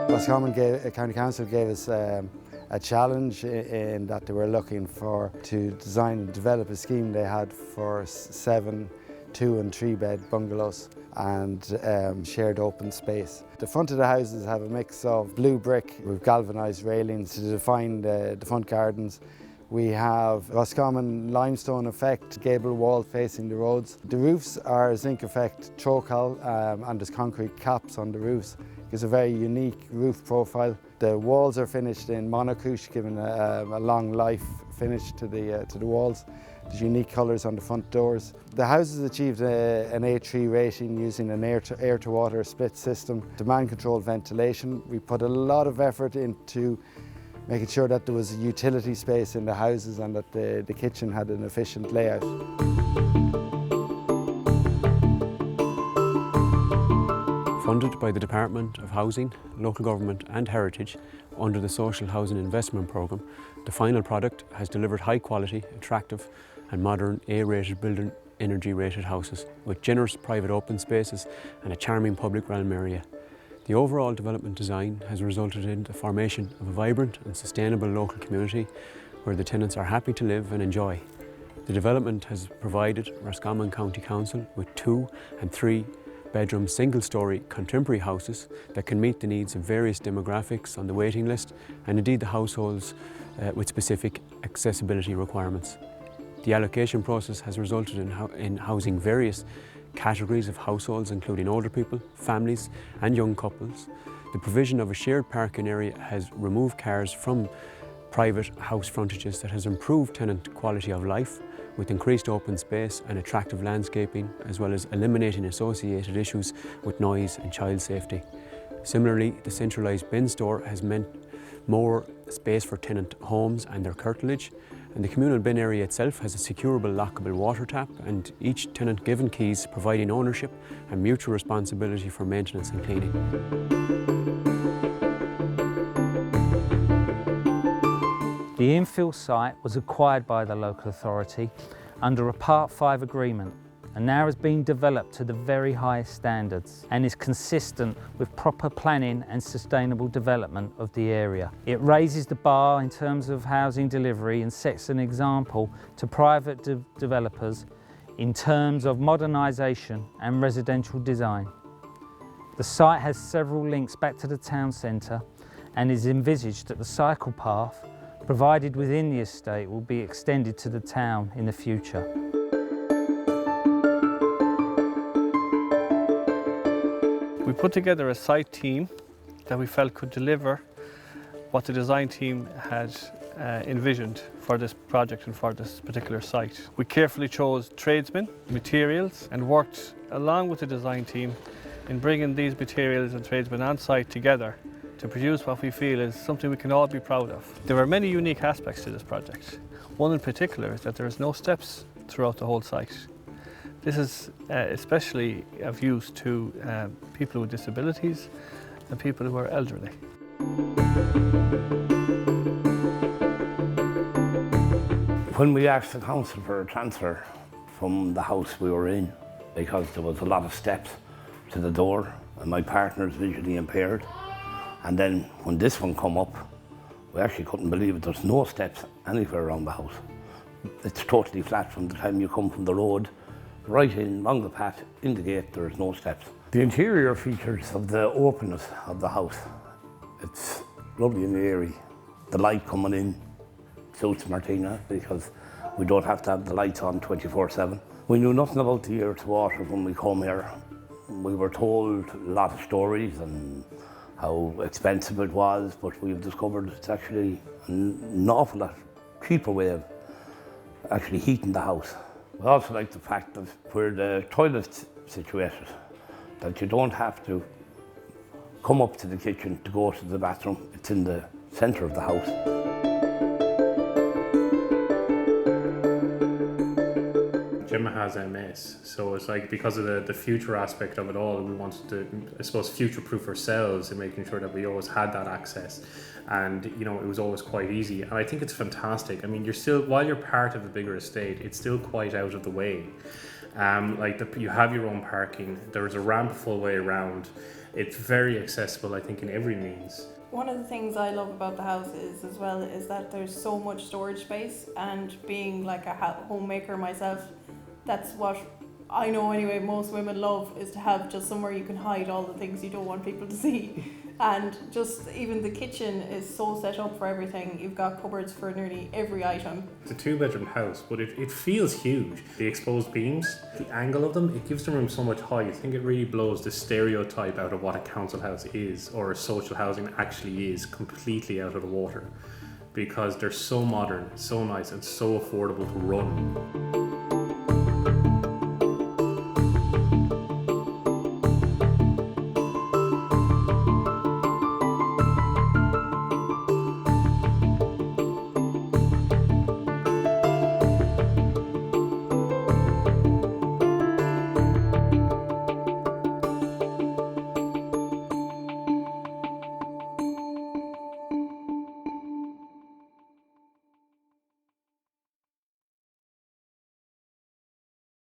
Roscommon County Council gave us a challenge in that they were looking to design and develop a scheme they had for 7 2- and 3-bed bungalows and shared open space. The front of the houses have a mix of blue brick with galvanised railings to define the front gardens. We have Roscommon limestone effect, gable wall facing the roads. The roofs are zinc effect trocal and there's concrete caps on the roofs. Gives a very unique roof profile. The walls are finished in monocouche, giving a long life finish to the walls. There's unique colours on the front doors. The houses achieved an A3 rating using an air-to-water split system, demand-controlled ventilation. We put a lot of effort into making sure that there was utility space in the houses and that the kitchen had an efficient layout. Funded by the Department of Housing, Local Government and Heritage under the Social Housing Investment Programme, the final product has delivered high quality, attractive and modern A-rated building energy rated houses with generous private open spaces and a charming public realm area. The overall development design has resulted in the formation of a vibrant and sustainable local community where the tenants are happy to live and enjoy. The development has provided Roscommon County Council with 2- and 3-bedroom single-storey contemporary houses that can meet the needs of various demographics on the waiting list and indeed the households with specific accessibility requirements. The allocation process has resulted in housing various categories of households including older people, families and young couples. The provision of a shared parking area has removed cars from private house frontages that has improved tenant quality of life with increased open space and attractive landscaping, as well as eliminating associated issues with noise and child safety. Similarly, the centralised bin store has meant more space for tenant homes and their curtilage, and the communal bin area itself has a securable lockable water tap and each tenant given keys, providing ownership and mutual responsibility for maintenance and cleaning. The infill site was acquired by the local authority under a Part 5 agreement and now has been developed to the very highest standards and is consistent with proper planning and sustainable development of the area. It raises the bar in terms of housing delivery and sets an example to private developers in terms of modernisation and residential design. The site has several links back to the town centre and is envisaged that the cycle path provided within the estate will be extended to the town in the future. We put together a site team that we felt could deliver what the design team had envisioned for this project and for this particular site. We carefully chose tradesmen, materials, and worked along with the design team in bringing these materials and tradesmen on site together to produce what we feel is something we can all be proud of. There are many unique aspects to this project. One in particular is that there is no steps throughout the whole site. This is especially of use to people with disabilities and people who are elderly. When we asked the council for a transfer from the house we were in, because there was a lot of steps to the door and my partner's visually impaired, and then when this one come up, we actually couldn't believe it. There's no steps anywhere around the house. It's totally flat from the time you come from the road, right in, along the path, in the gate, there's no steps. The interior features of the openness of the house, it's lovely and airy. The light coming in suits Martina because we don't have to have the lights on 24/7. We knew nothing about the air to water when we come here. We were told a lot of stories and how expensive it was, but we've discovered it's actually an awful lot cheaper way of actually heating the house. We also like the fact that where the toilet's situated, that you don't have to come up to the kitchen to go to the bathroom. It's in the centre of the house. Jim has MS, so it's like because of the future aspect of it all, we wanted to, I suppose, future-proof ourselves and making sure that we always had that access. And you know, it was always quite easy, and I think it's fantastic. I mean, you're still, while you're part of a bigger estate, it's still quite out of the way. You have your own parking. There is a ramp full way around. It's very accessible, I think, in every means. One of the things I love about the house is as well is that there's so much storage space, and being like a homemaker myself, that's what I know anyway most women love, is to have just somewhere you can hide all the things you don't want people to see. And just even the kitchen is so set up for everything. You've got cupboards for nearly every item. It's a 2-bedroom house, but it feels huge. The exposed beams, the angle of them, it gives the room so much height. I think it really blows the stereotype out of what a council house is, or a social housing actually is, completely out of the water. Because they're so modern, so nice, and so affordable to run.